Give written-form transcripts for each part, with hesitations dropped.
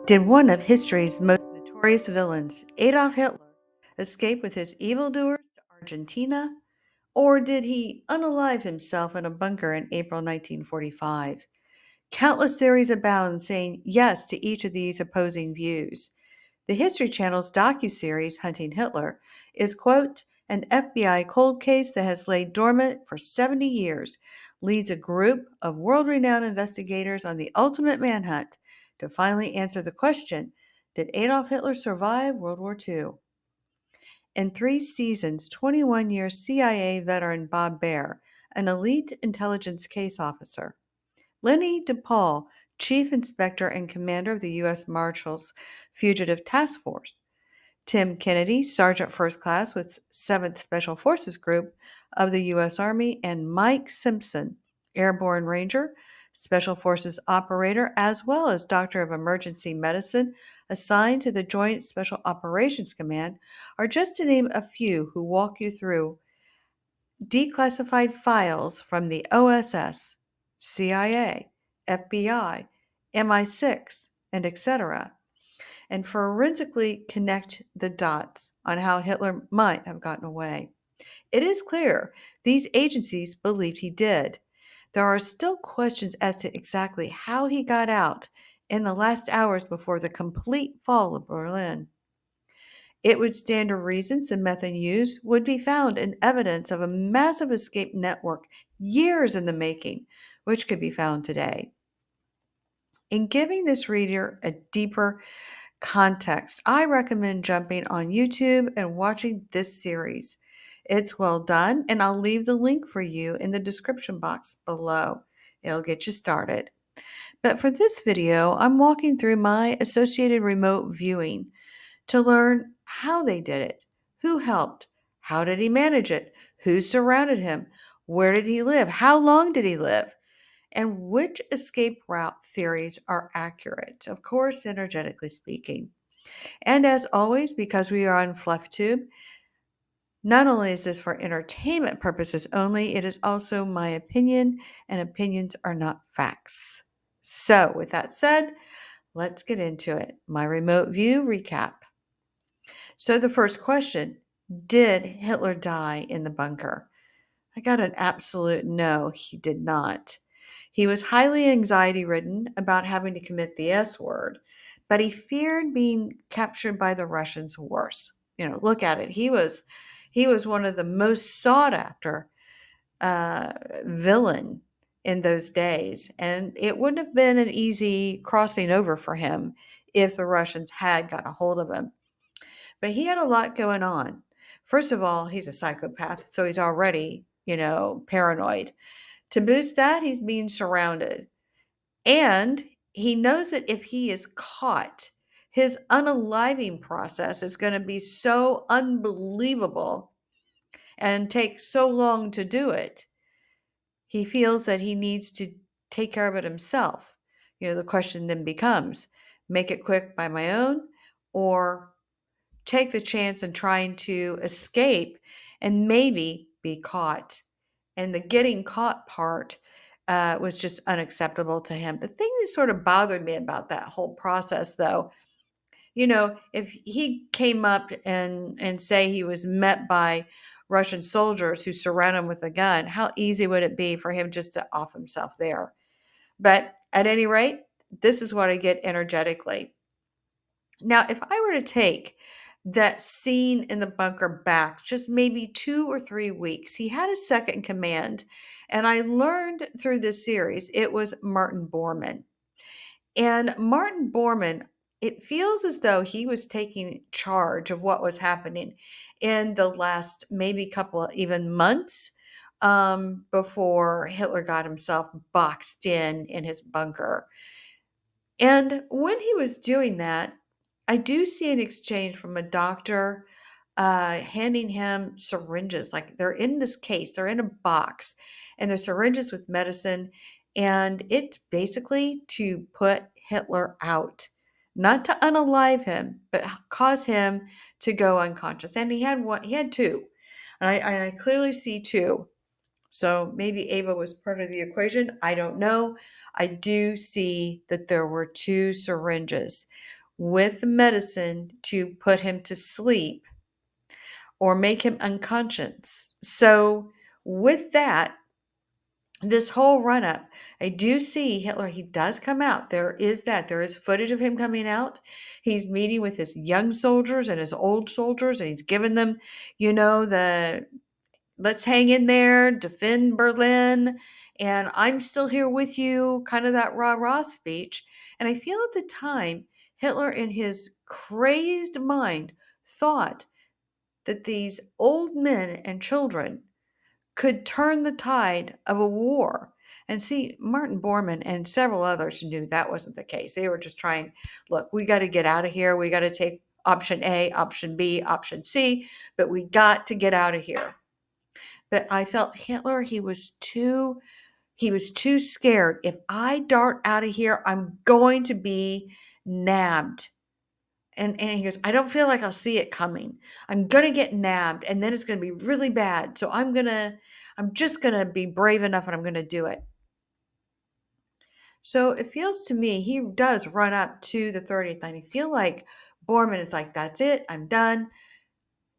Did one of history's most notorious villains, Adolf Hitler, escape with his evildoers to Argentina? Or did he unalive himself in a bunker in April 1945? Countless theories abound saying yes to each of these opposing views. The History Channel's docuseries, Hunting Hitler, is, quote, an FBI cold case that has laid dormant for 70 years, leads a group of world renowned investigators on the ultimate manhunt to finally answer the question: did Adolf Hitler survive World War II? In 3 seasons, 21-year CIA veteran Bob Baer, an elite intelligence case officer, Lenny DePaul, Chief Inspector and Commander of the U.S. Marshals Fugitive Task Force, Tim Kennedy, Sergeant First Class with 7th Special Forces Group of the U.S. Army, and Mike Simpson, Airborne Ranger, Special Forces Operator, as well as Doctor of Emergency Medicine assigned to the Joint Special Operations Command, are just to name a few who walk you through declassified files from the OSS, CIA, FBI, MI6, and etc., and forensically connect the dots on how Hitler might have gotten away. It is clear these agencies believed he did. There are still questions as to exactly how he got out in the last hours before the complete fall of Berlin. It would stand to reason the method used would be found in evidence of a massive escape network years in the making, which could be found today. In giving this reader a deeper context, I recommend jumping on YouTube and watching this series. It's well done, and I'll leave the link for you in the description box below. It'll get you started. But for this video, I'm walking through my associated remote viewing to learn how they did it, who helped, how did he manage it, who surrounded him, where did he live, how long did he live, and which escape route theories are accurate, of course, energetically speaking. And as always, because we are on FluffTube, not only is this for entertainment purposes only, it is also my opinion, and opinions are not facts. So, with that said, let's get into it. My remote view recap. So, the first question: did Hitler die in the bunker? I got an absolute no, he did not. He was highly anxiety ridden about having to commit the S word, but he feared being captured by the Russians worse. Look at it. He was one of the most sought after villain in those days, and it wouldn't have been an easy crossing over for him if the Russians had got a hold of him. But he had a lot going on. First of all, he's a psychopath, so he's already, paranoid. To boost that, he's being surrounded. And he knows that if he is caught, his unaliving process is going to be so unbelievable and take so long to do it. He feels that he needs to take care of it himself. The question then becomes, make it quick by my own, or take the chance in trying to escape and maybe be caught. And the getting caught part was just unacceptable to him. The thing that sort of bothered me about that whole process, though, if he came up and say he was met by Russian soldiers who surround him with a gun, how easy would it be for him just to off himself there? But at any rate, this is what I get energetically. Now, if I were to take that scene in the bunker back just maybe 2 or 3 weeks, he had a second in command. And I learned through this series it was Martin Bormann. And Martin Bormann, it feels as though he was taking charge of what was happening in the last maybe couple of even months before Hitler got himself boxed in his bunker. And when he was doing that, I do see an exchange from a doctor handing him syringes. Like they're in this case, they're in a box, and they're syringes with medicine. And it's basically to put Hitler out, not to unalive him, but cause him to go unconscious. And he had one, he had two. And I clearly see two. So maybe Ava was part of the equation. I don't know. I do see that there were two syringes with medicine to put him to sleep or make him unconscious. So, with that, this whole run up, I do see Hitler. He does come out. There is footage of him coming out. He's meeting with his young soldiers and his old soldiers, and he's giving them, the let's hang in there, defend Berlin, and I'm still here with you, kind of that rah rah speech. And I feel at the time, Hitler, in his crazed mind, thought that these old men and children could turn the tide of a war. And see, Martin Bormann and several others knew that wasn't the case. They were just trying, look, we got to get out of here. We got to take option A, option B, option C, but we got to get out of here. But I felt Hitler, he was too scared. If I dart out of here, I'm going to be nabbed. And he goes, I don't feel like I'll see it coming. I'm gonna get nabbed, and then it's gonna be really bad. So I'm just gonna be brave enough, and I'm gonna do it. So it feels to me he does run up to the 30th line. I feel like Bormann is like, that's it, I'm done.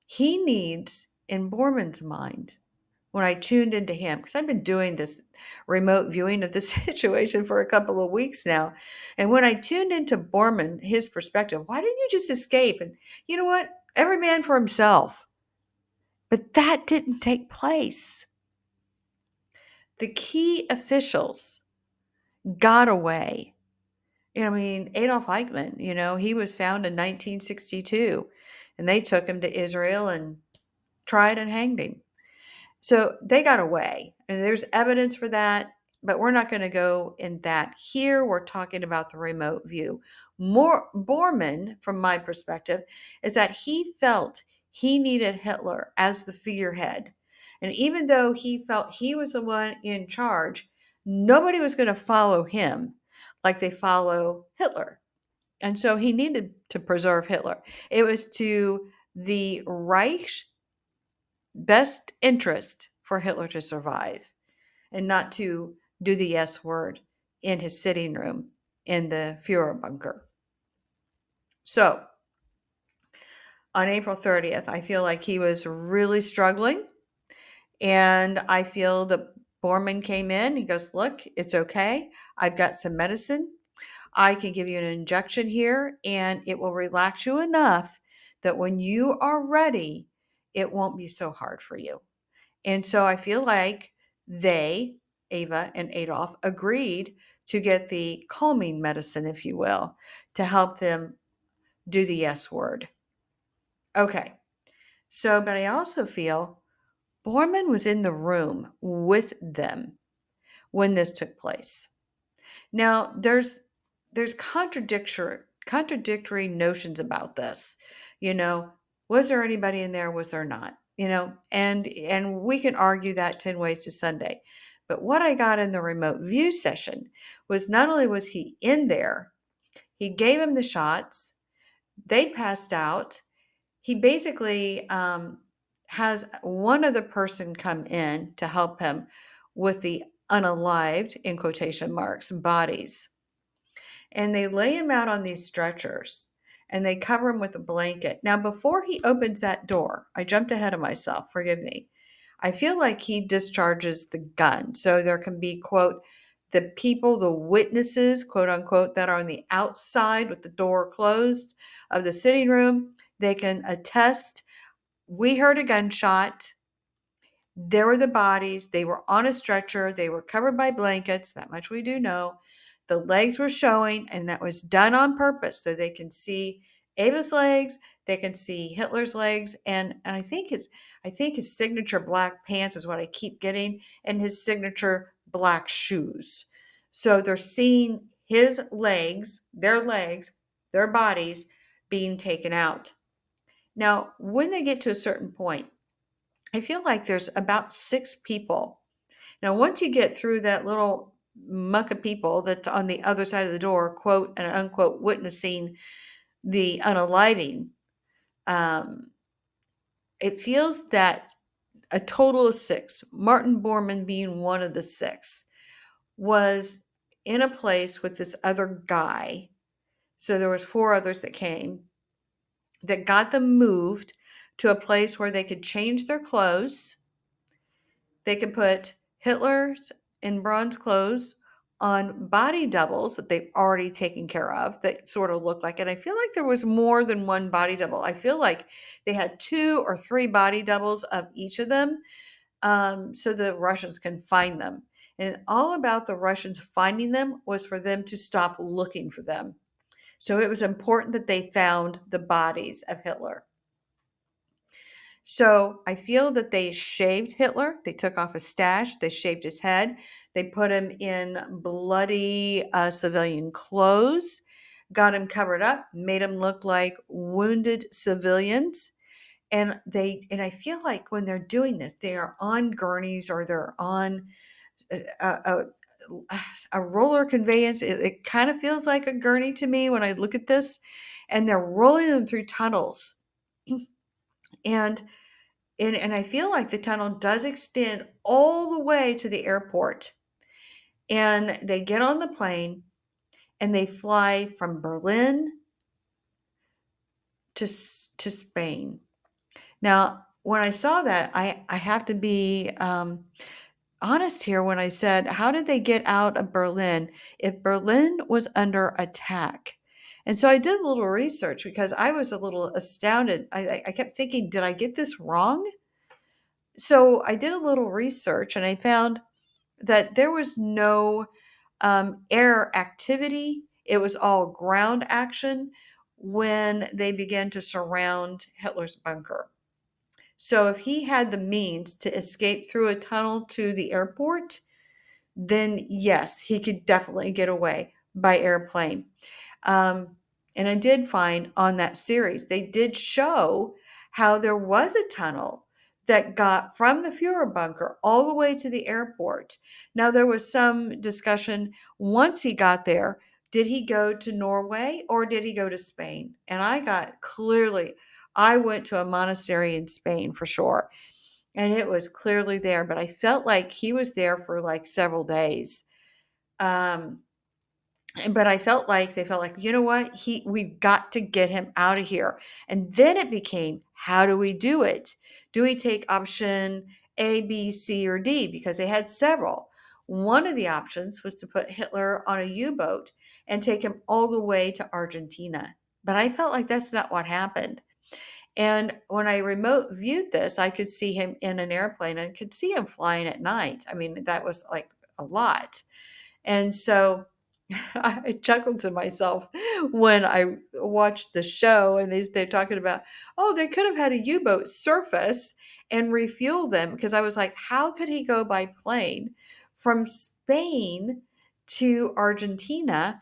He needs, in Bormann's mind, when I tuned into him, because I've been doing this remote viewing of the situation for a couple of weeks now. And when I tuned into Bormann, his perspective, why didn't you just escape? And you know what? Every man for himself. But that didn't take place. The key officials got away. Adolf Eichmann, he was found in 1962, and they took him to Israel and tried and hanged him. So they got away, and there's evidence for that, but we're not going to go in that here. We're talking about the remote view. More Bormann, from my perspective, is that he felt he needed Hitler as the figurehead. And even though he felt he was the one in charge, nobody was going to follow him like they follow Hitler. And so he needed to preserve Hitler. It was to the Reich best interest for Hitler to survive and not to do the S word in his sitting room in the Fuhrer bunker. So on April 30th, I feel like he was really struggling. And I feel that Bormann came in. He goes, look, it's okay. I've got some medicine. I can give you an injection here, and it will relax you enough that when you are ready, it won't be so hard for you. And so I feel like they, Ava and Adolf, agreed to get the calming medicine, if you will, to help them do the S word. Okay. So, but I also feel Bormann was in the room with them when this took place. Now, there's contradictory notions about this. You know, was there anybody in there? Was there not? And we can argue that 10 ways to Sunday. But what I got in the remote view session was not only was he in there, he gave him the shots, they passed out. He basically has one other person come in to help him with the unalived, in quotation marks, bodies. And they lay him out on these stretchers and they cover him with a blanket. Now, before he opens that door, I jumped ahead of myself, forgive me. I feel like he discharges the gun. So there can be, quote, the people, the witnesses, quote unquote, that are on the outside with the door closed of the sitting room. They can attest, we heard a gunshot. There were the bodies. They were on a stretcher. They were covered by blankets. That much we do know. The legs were showing, and that was done on purpose so they can see Ava's legs. They can see Hitler's legs, and I think his signature black pants is what I keep getting, and his signature black shoes. So they're seeing his legs, their bodies being taken out. Now, when they get to a certain point, I feel like there's about 6 people. Now, once you get through that little muck of people that's on the other side of the door, quote and unquote, witnessing the unaliving, um, it feels that a total of six, Martin Bormann being one of the six, was in a place with this other guy. So there was four others that came, that got them moved to a place where they could change their clothes. They could put Hitler's in bronze clothes on body doubles that they've already taken care of that sort of looked like it. I feel like there was more than one body double. I feel like they had two or three body doubles of each of them, so the Russians can find them. And all about the Russians finding them was for them to stop looking for them. So it was important that they found the bodies of Hitler. So I feel that they shaved Hitler. They took off his stash. They shaved his head. They put him in bloody civilian clothes, got him covered up, made him look like wounded civilians. And I feel like when they're doing this, they are on gurneys or they're on a, a roller conveyance. It kind of feels like a gurney to me when I look at this, and they're rolling them through tunnels. And and I feel like the tunnel does extend all the way to the airport. And they get on the plane and they fly from Berlin to Spain. Now, when I saw that, I have to be honest here when I said, how did they get out of Berlin if Berlin was under attack? And so I did a little research because I was a little astounded. I kept thinking, did I get this wrong? So I did a little research and I found that there was no air activity. It was all ground action when they began to surround Hitler's bunker. So if he had the means to escape through a tunnel to the airport, then yes, he could definitely get away by airplane. Um, and I did find on that series, they did show how there was a tunnel that got from the Fuhrer bunker all the way to the airport. Now, there was some discussion once he got there, did he go to Norway or did he go to Spain? And I went to a monastery in Spain for sure. And it was clearly there, but I felt like he was there for like several days. Um, but I felt like they felt like, you know what? We've got to get him out of here. And then it became, how do we do it? Do we take option A, B, C, or D? Because they had several. One of the options was to put Hitler on a U-boat and take him all the way to Argentina. But I felt like that's not what happened. And when I remote viewed this, I could see him in an airplane and could see him flying at night. I mean, that was like a lot. And so I chuckled to myself when I watched the show and they're talking about, oh, they could have had a U-boat surface and refuel them. Because I was like, how could he go by plane from Spain to Argentina?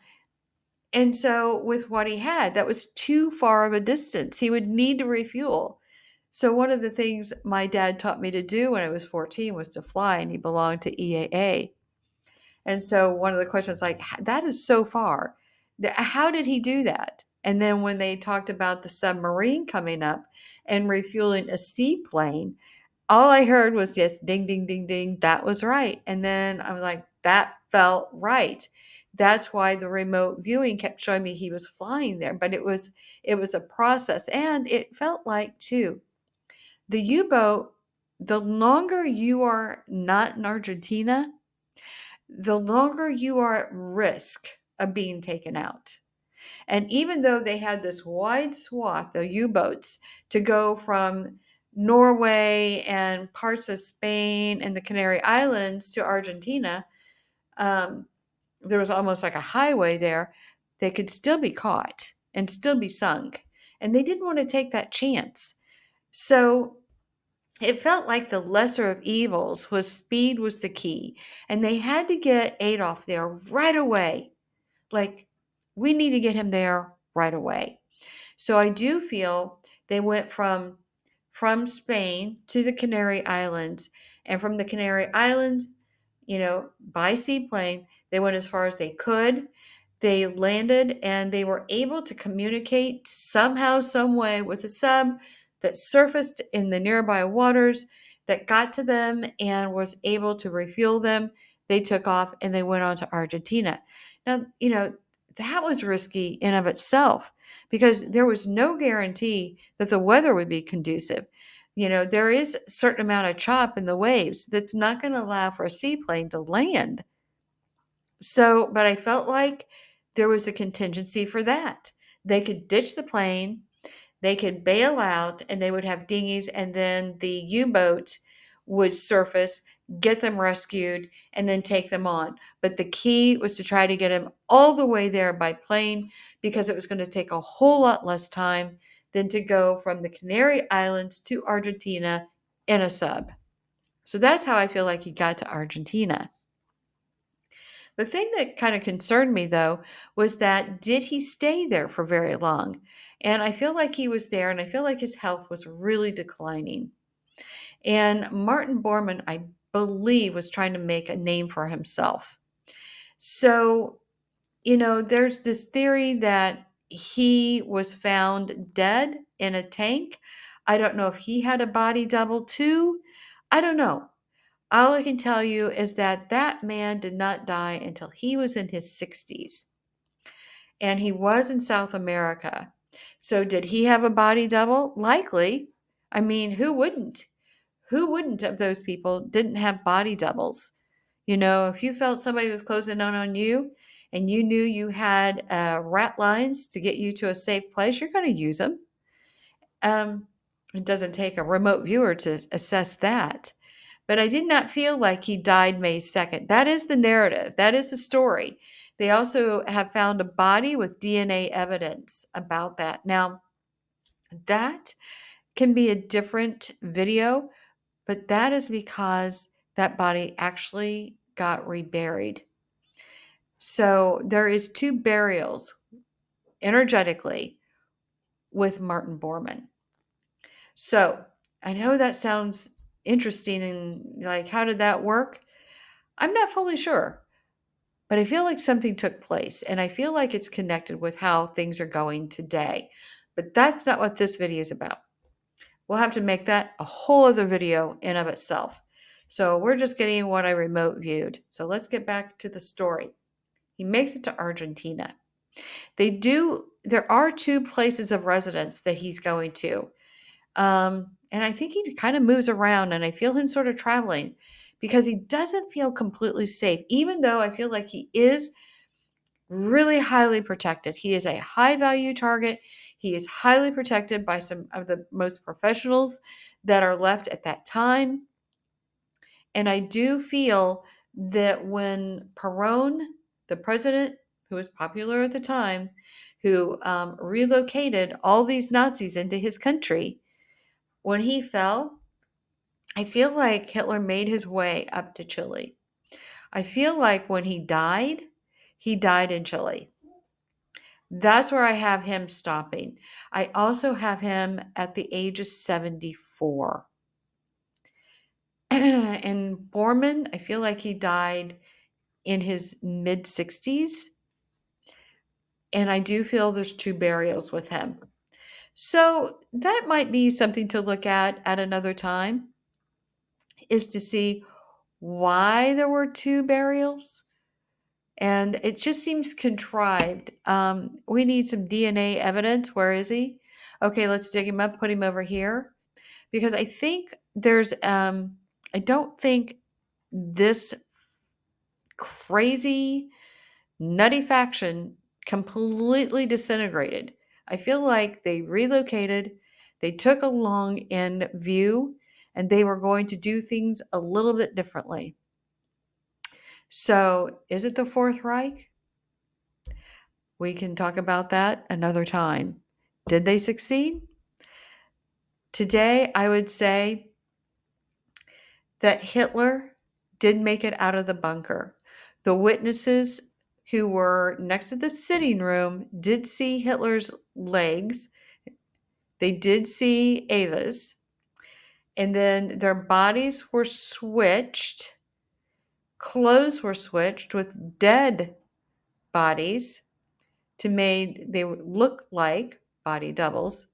And so with what he had, that was too far of a distance. He would need to refuel. So one of the things my dad taught me to do when I was 14 was to fly, and he belonged to EAA. And so one of the questions like, that is so far. How did he do that? And then when they talked about the submarine coming up and refueling a seaplane, all I heard was just ding, ding, ding, ding. That was right. And then I was like, that felt right. That's why the remote viewing kept showing me he was flying there. But it was a process. And it felt like too, the U-boat, the longer you are not in Argentina, the longer you are at risk of being taken out. And even though they had this wide swath of U-boats to go from Norway and parts of Spain and the Canary Islands to Argentina, um, there was almost like a highway there. They could still be caught and still be sunk. And they didn't want to take that chance. So it felt like the lesser of evils was speed was the key. And they had to get Adolf there right away. Like, we need to get him there right away. So I do feel they went from Spain to the Canary Islands, and from the Canary Islands, by seaplane, they went as far as they could. They landed and they were able to communicate somehow, some way with a sub that surfaced in the nearby waters. that got to them and was able to refuel them. They took off and they went on to Argentina. Now, that was risky in of itself because there was no guarantee that the weather would be conducive. There is a certain amount of chop in the waves that's not going to allow for a seaplane to land. So, but I felt like there was a contingency for that. They could ditch the plane, they could bail out, and they would have dinghies, and then the U-boat would surface, get them rescued, and then take them on. But the key was to try to get them all the way there by plane because it was going to take a whole lot less time than to go from the Canary Islands to Argentina in a sub. So that's how I feel like he got to Argentina. The thing that kind of concerned me, though, was that did he stay there for very long? And I feel like he was there, and I feel like his health was really declining. And Martin Bormann, I believe, was trying to make a name for himself. So, there's this theory that he was found dead in a tank. I don't know if he had a body double too. I don't know. All I can tell you is that that man did not die until he was in his 60s, and he was in South America. So, did he have a body double? Likely. I mean, who wouldn't? Who wouldn't of those people didn't have body doubles? If you felt somebody was closing in on you and you knew you had rat lines to get you to a safe place, you're going to use them. Um, it doesn't take a remote viewer to assess that. But I did not feel like he died May 2nd. That is the narrative. That is the story. They also have found a body with DNA evidence about that. Now, that can be a different video, but that is because that body actually got reburied. So there is two burials energetically with Martin Bormann. So I know that sounds interesting and like, how did that work? I'm not fully sure, but I feel like something took place and I feel like it's connected with how things are going today. But that's not what this video is about. We'll have to make that a whole other video in of itself. So we're just getting what I remote viewed. So let's get back to the story. He makes it to Argentina. There are two places of residence that he's going to. And I think he kind of moves around and I feel him sort of traveling because he doesn't feel completely safe, even though I feel like he is really highly protected. He is a high value target. He is highly protected by some of the most professionals that are left at that time. And I do feel that when Perón, the president who was popular at the time, who relocated all these Nazis into his country, when he fell, I feel like Hitler made his way up to Chile. I feel like when he died in Chile. That's where I have him stopping. I also have him at the age of 74. And Bormann, I feel like he died in his mid 60s. And I do feel there's two burials with him. So that might be something to look at another time, is to see why there were two burials. And it just seems contrived. We need some DNA evidence. Where is he? Okay, let's dig him up, put him over here. Because I think I don't think this crazy, nutty faction completely disintegrated. I feel like they relocated, they took a long end view, and they were going to do things a little bit differently. So, is it the Fourth Reich? We can talk about that another time. Did they succeed? Today, I would say that Hitler did make it out of the bunker. The witnesses who were next to the sitting room did see Hitler's legs. They did see Ava's. And then their bodies were switched. Clothes were switched with dead bodies they would look like body doubles.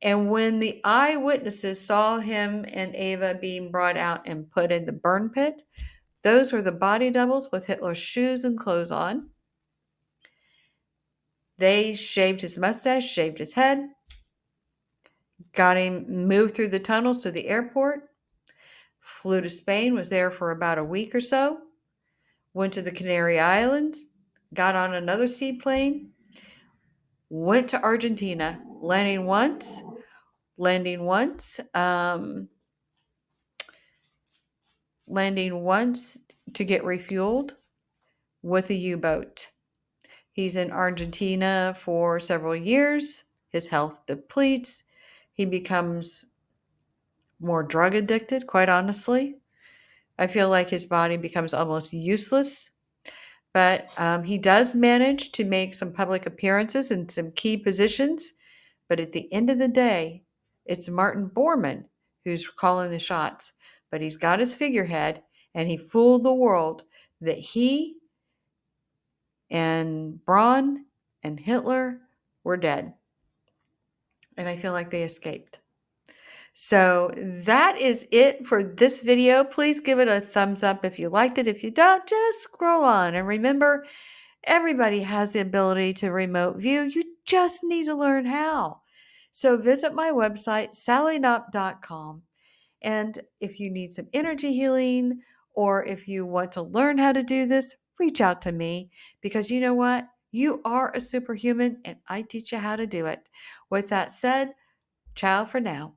And when the eyewitnesses saw him and Ava being brought out and put in the burn pit, those were the body doubles with Hitler's shoes and clothes on. They shaved his mustache, shaved his head, got him moved through the tunnels to the airport, flew to Spain, was there for about a week or so, went to the Canary Islands, got on another seaplane, went to Argentina, landing once, landing once to get refueled with a U-boat. He's in Argentina for several years. His health depletes. He becomes more drug addicted, quite honestly. I feel like his body becomes almost useless. But he does manage to make some public appearances in some key positions. But at the end of the day, it's Martin Bormann who's calling the shots. But he's got his figurehead, and he fooled the world that he and Braun and Hitler were dead. And I feel like they escaped. So that is it for this video. Please give it a thumbs up if you liked it. If you don't, just scroll on. And remember, everybody has the ability to remote view. You just need to learn how. So visit my website, sallyknop.com. And if you need some energy healing, or if you want to learn how to do this, reach out to me, because you know what? You are a superhuman and I teach you how to do it. With that said, ciao for now.